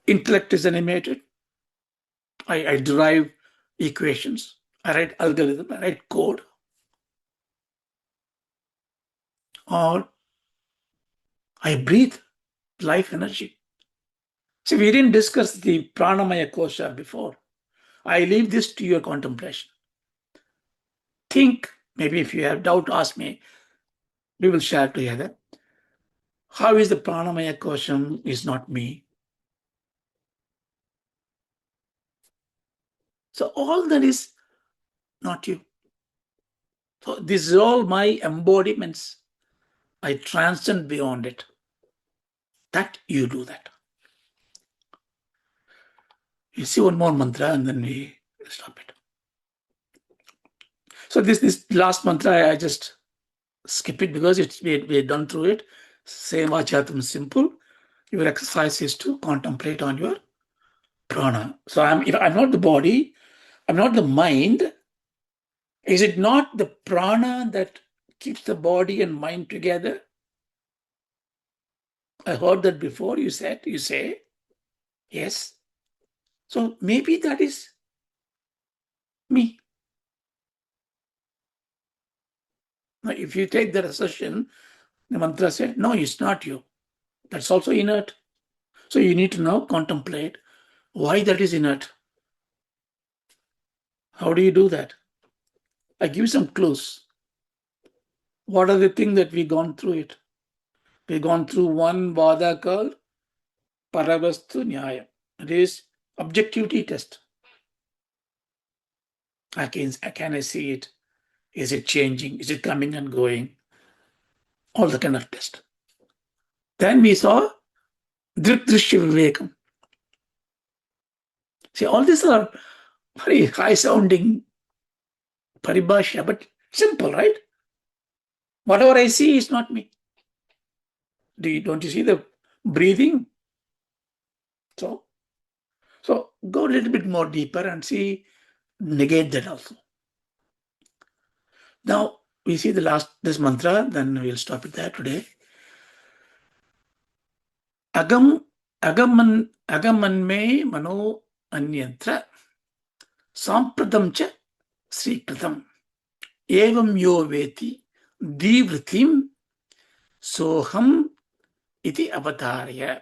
Intellect is animated. I derive equations. I write algorithm. I write code. Or I breathe life energy. See, we didn't discuss the pranamaya kosha before. I leave this to your contemplation. Think, maybe if you have doubt, ask me. We will share together. How is the pranamaya kosha is not me? So all that is not you. So this is all my embodiments. I transcend beyond it. That you do that. You see one more mantra and then we stop it. So this last mantra, I just skip it because we're done through it. Same Vachatam, simple. Your exercise is to contemplate on your prana. So if I'm not the body, I'm not the mind. Is it not the prana that keeps the body and mind together? I heard that before. You say, yes. So maybe that is me. Now, if you take that assertion, the mantra said, no, it's not you. That's also inert. So you need to now contemplate why that is inert. How do you do that? I give some clues. What are the things that we've gone through it? We've gone through one vada called Paravastu Nyaya. It is objectivity test. Can I see it? Is it changing? Is it coming and going? All the kind of test. Then we saw Drishya Vivekam. See, all these are very high sounding paribhasha, but simple, right? Whatever I see is not me. Don't you see the breathing? So go a little bit more deeper and see, negate that also. Now we see this mantra, then we'll stop it there today. Agaman me mano anyantra sampradam cha sripradam evam yo veti divritim soham iti avatarya.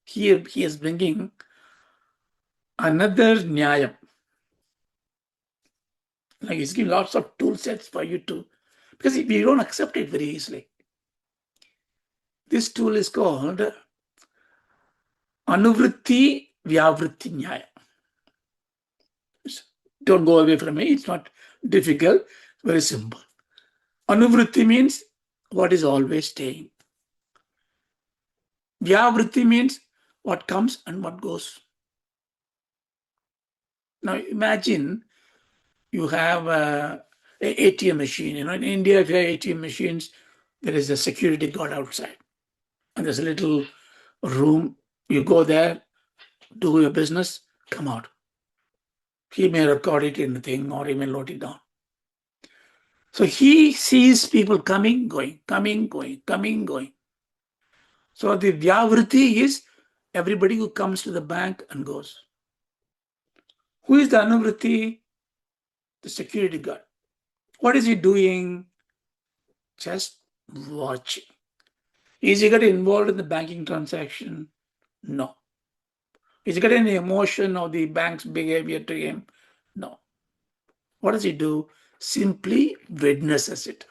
Here he is bringing another nyayam. Like he's giving lots of tool sets for you to, because we don't accept it very easily. This tool is called Anuvritti Vyavritti Nyaya. Don't go away from me. It's not difficult. It's very simple. Anuvritti means what is always staying. Vyavritti means what comes and what goes. Now imagine you have a ATM machine. In India, if you have ATM machines, there is a security guard outside. And there's a little room. You go there, do your business, come out. He may record it in the thing or he may note it down. So he sees people coming, going, coming, going, coming, going. So the Vyavritti is everybody who comes to the bank and goes. Who is the Anuvritti? The security guard. What is he doing? Just watching. Is he getting involved in the banking transaction? No. Is he getting any emotion of the bank's behavior to him? No. What does he do? Simply witnesses it.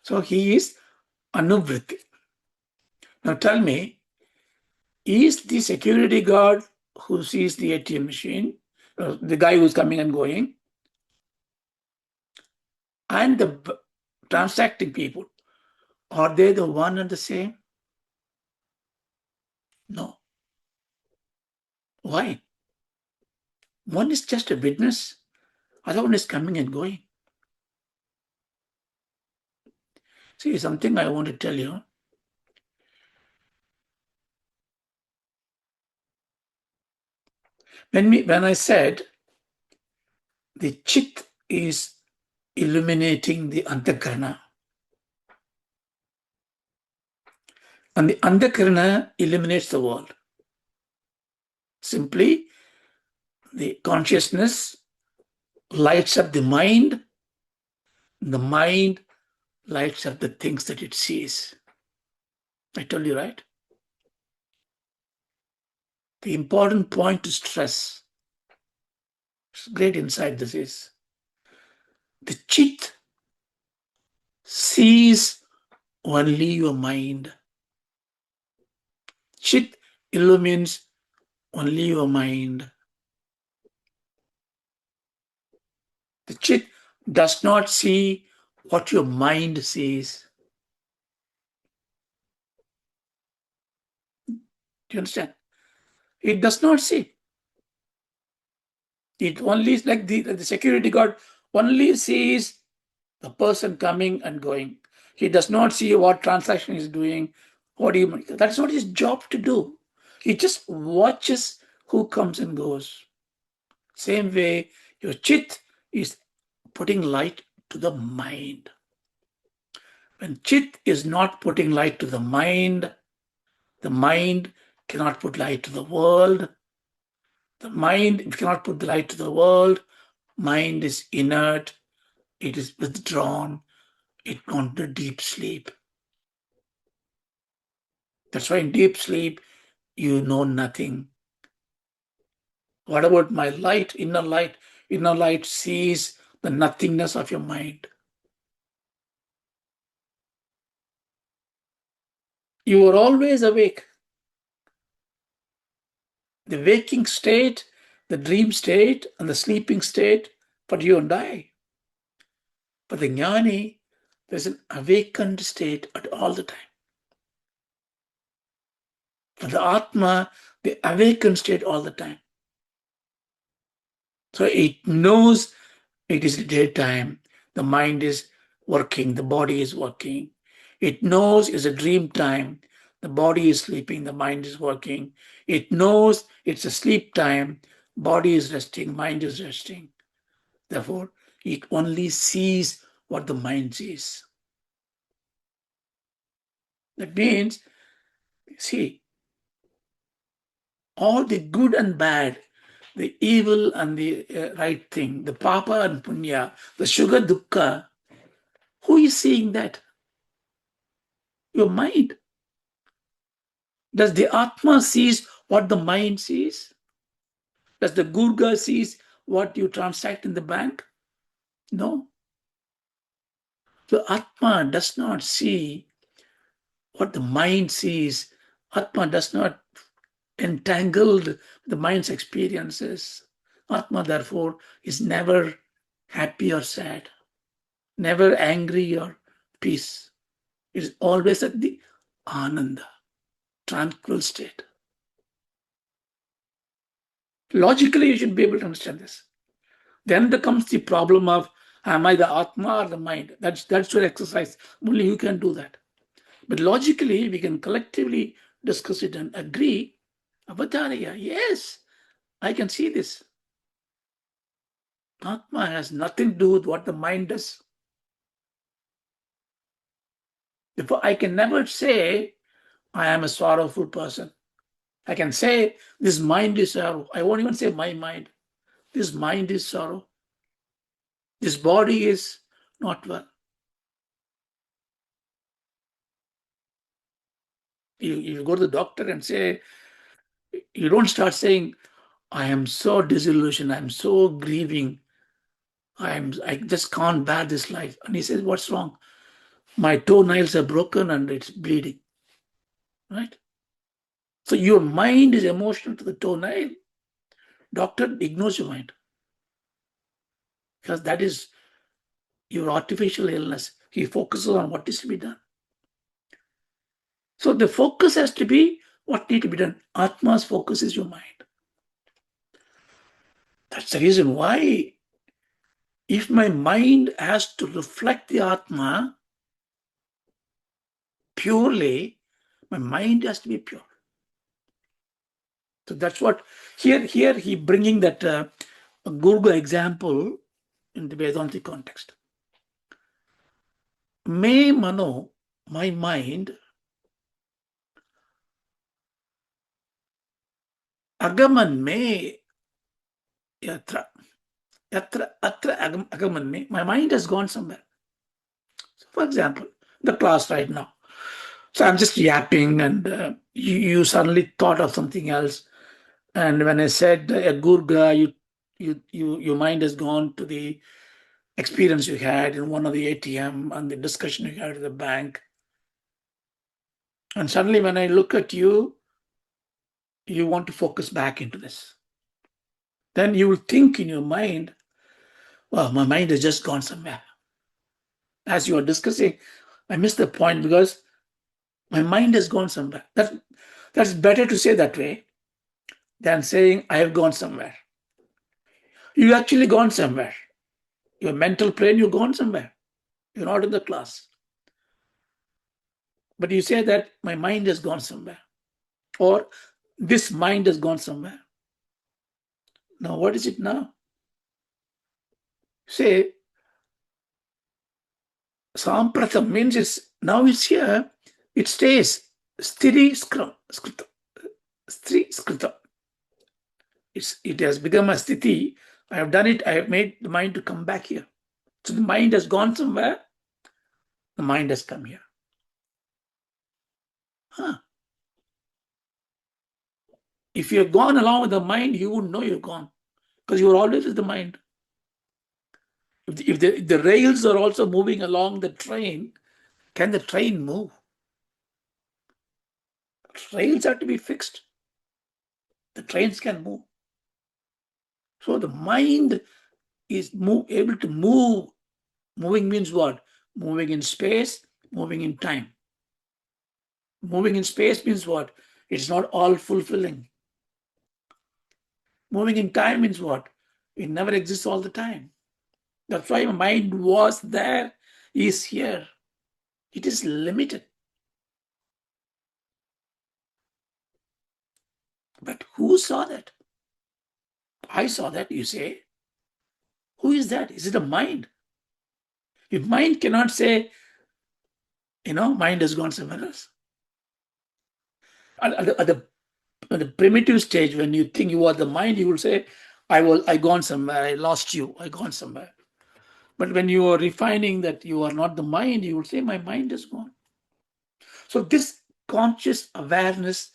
So he is Anuvritti. Now tell me, is the security guard who sees the ATM machine, the guy who's coming and going, and the transacting people, are they the one and the same? No. Why? One is just a witness, other one is coming and going. See, something I want to tell you. When I said the chit is illuminating the antakarana, and the antakarana illuminates the world. Simply, the consciousness lights up the mind lights up the things that it sees. I told you, right? The important point to stress, great insight this is, the chit sees only your mind. Chit illumines only your mind. The chit does not see what your mind sees. Do you understand? It does not see. It only, like the security guard only sees the person coming and going. He does not see what transaction is doing. That's not his job to do. He just watches who comes and goes. Same way, your chit is putting light to the mind. When chit is not putting light to the mind cannot put light to the world. The mind cannot put the light to the world. Mind is inert. It is withdrawn. It gone to deep sleep. That's why in deep sleep, you know nothing. What about my light, inner light? Inner light sees the nothingness of your mind. You are always awake. The waking state, the dream state, and the sleeping state for you and I. For the jnani, there's an awakened state at all the time. For the Atma, the awakened state all the time. So it knows it is daytime, the mind is working, the body is working. It knows it's a dream time, the body is sleeping, the mind is working. It knows it's a sleep time, body is resting, mind is resting. Therefore, it only sees what the mind sees. That means, see, all the good and bad, the evil and the right thing, the papa and punya, the sugar dukkha, who is seeing that? Your mind. Does the Atma sees what the mind sees? Does the Gurga sees what you transact in the bank? No. The Atma does not see what the mind sees. Atma does not entangle the mind's experiences. Atma, therefore, is never happy or sad, never angry or peace. It is always at the Ananda, tranquil state. Logically, you should be able to understand this. Then there comes the problem of, am I the Atma or the mind? That's your exercise. Only you can do that. But logically, we can collectively discuss it and agree. Avatarya, yes, I can see this. Atma has nothing to do with what the mind does. Therefore, I can never say, I am a sorrowful person. I can say, this mind is sorrow. I won't even say my mind. This mind is sorrow. This body is not well. You go to the doctor and say, you don't start saying, I am so disillusioned, I'm so grieving, I just can't bear this life. And he says, what's wrong? My toenails are broken and it's bleeding. Right? So your mind is emotional to the toenail. Doctor ignores your mind. Because that is your artificial illness. He focuses on what is to be done. So the focus has to be what needs to be done. Atma's focus is your mind. That's the reason why, if my mind has to reflect the Atma purely, my mind has to be pure. So that's what here he bringing that Gurga example in the Vedantic context. Me mano, my mind, agaman me yatra atra agaman me, my mind has gone somewhere. So for example, the class right now. So I'm just yapping and you suddenly thought of something else. And when I said a Gurga, your mind has gone to the experience you had in one of the ATM and the discussion you had at the bank. And suddenly when I look at you, you want to focus back into this. Then you will think in your mind, well, my mind has just gone somewhere. As you are discussing, I missed the point because my mind has gone somewhere. That's better to say that way than saying I have gone somewhere. You actually gone somewhere. Your mental plane, you've gone somewhere. You're not in the class. But you say that my mind has gone somewhere. Or This mind has gone somewhere. Now, what is it now? Say, Sampratham means now it's here, it stays. Sthiri skritam. Sthiri skritam. It has become a sthiti. I have done it. I have made the mind to come back here. So the mind has gone somewhere. The mind has come here. If you have gone along with the mind, you wouldn't know you've gone because you were always with the mind. If the rails are also moving along the train, can the train move? Rails have to be fixed. The trains can move. So the mind is able to move. Moving means what? Moving in space, moving in time. Moving in space means what? It's not all fulfilling. Moving in time means what? It never exists all the time. That's why mind was there, is here. It is limited. But who saw that? I saw that, you say. Who is that? Is it a mind? If mind cannot say, mind has gone somewhere else. At the primitive stage, when you think you are the mind, you will say, I gone somewhere, I lost you, I gone somewhere. But when you are refining that you are not the mind, you will say, my mind is gone. So this conscious awareness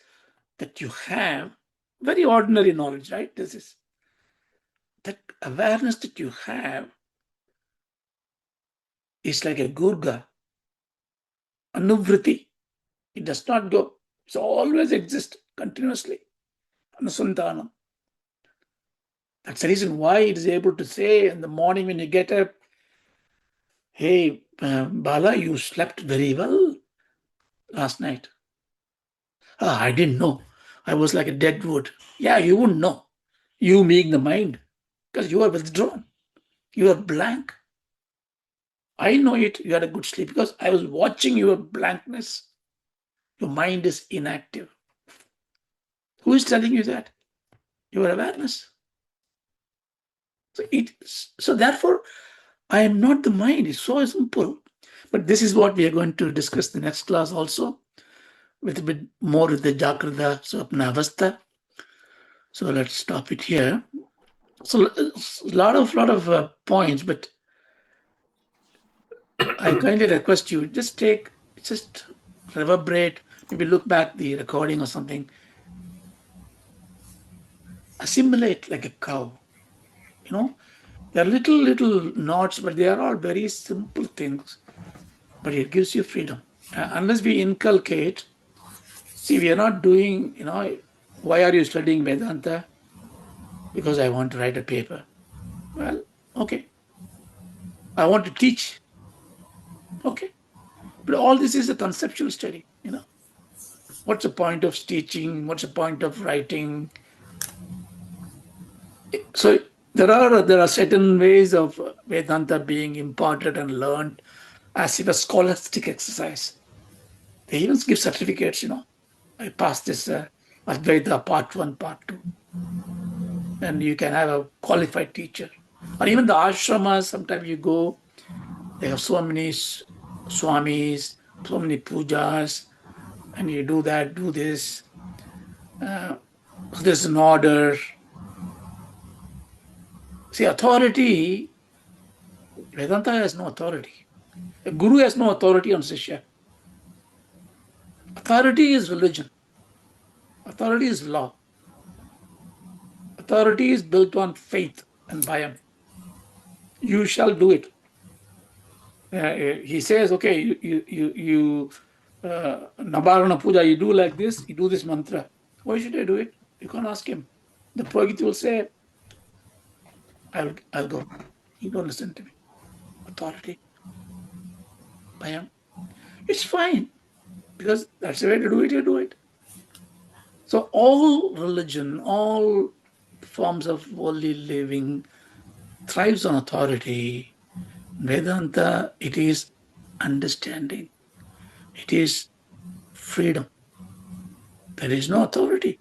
that you have, very ordinary knowledge, right? This is that awareness that you have is like a gurga, anuvritti. It does not go. It always exists continuously. Anusantanam. That's the reason why it is able to say in the morning when you get up, hey, Bala, you slept very well last night. I didn't know. I was like a dead wood. Yeah, you wouldn't know. You being the mind, because you are withdrawn. You are blank. I know it. You had a good sleep because I was watching your blankness. Your mind is inactive. Who is telling you that? Your awareness. So therefore, I am not the mind. It's so simple. But this is what we are going to discuss the next class also, with a bit more with the Jagrata Swapna Avastha. So let's stop it here. So a lot of points, but I kindly request you just reverberate, maybe look back the recording or something, assimilate like a cow. There are little knots, but they are all very simple things. But it gives you freedom. Unless we inculcate, see, we are not doing, why are you studying Vedanta? Because I want to write a paper. Well, okay. I want to teach. Okay. But all this is a conceptual study, What's the point of teaching? What's the point of writing? So there are certain ways of Vedanta being imparted and learned as if a scholastic exercise. They even give certificates, I passed this Advaita part 1, part 2. And you can have a qualified teacher. Or even the ashramas, sometimes you go, they have so many swamis, so many pujas, and you do that, do this. There's an order. See, authority, Vedanta has no authority. A guru has no authority on Sishya. Authority is religion. Authority is law. Authority is built on faith and bhayam. You shall do it. He says, okay, you Nabarana Puja, you do like this, you do this mantra. Why should I do it? You can't ask him. The Purohit will say, I'll go. You don't listen to me. Authority. Bhayam. It's fine. Because that's the way to do it, you do it. So all religion, all forms of worldly living thrives on authority. Vedanta, it is understanding. It is freedom. There is no authority.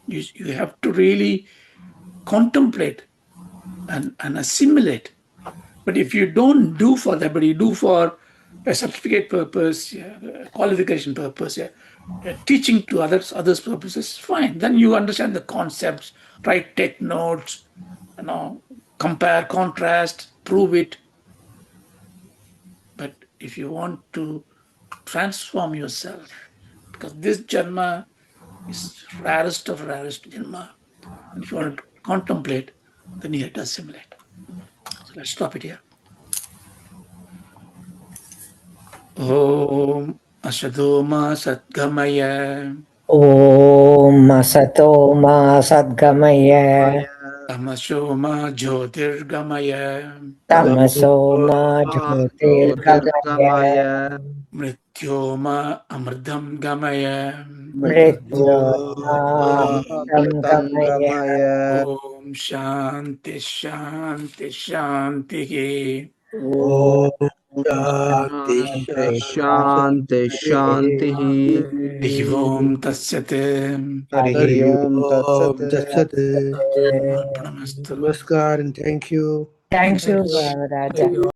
You have to really contemplate and assimilate. But if you don't do for that, but you do for a certificate purpose, qualification purpose, teaching to others purposes, fine. Then you understand the concepts, write, take notes, compare, contrast, prove it. But if you want to transform yourself, because this janma is rarest of rarest janma, and if you want to contemplate, then you have to assimilate. So let's stop it here. Om Asado Ma Satgamaya. Om Asato Ma Sadgamaya. Tamasho Ma Jyotirgamaya. Tamaso Ma Jyotirgamaya. Mrityo Ma Amrdam Gamaya. Mrityoma Gamaya. Om Shanti Shanti Shanti. Om Shanti Shanti. Om Tatsate. Hari Om Tat Sat. Namaskar and thank you. Thank you, Thank Bhavaraja. you.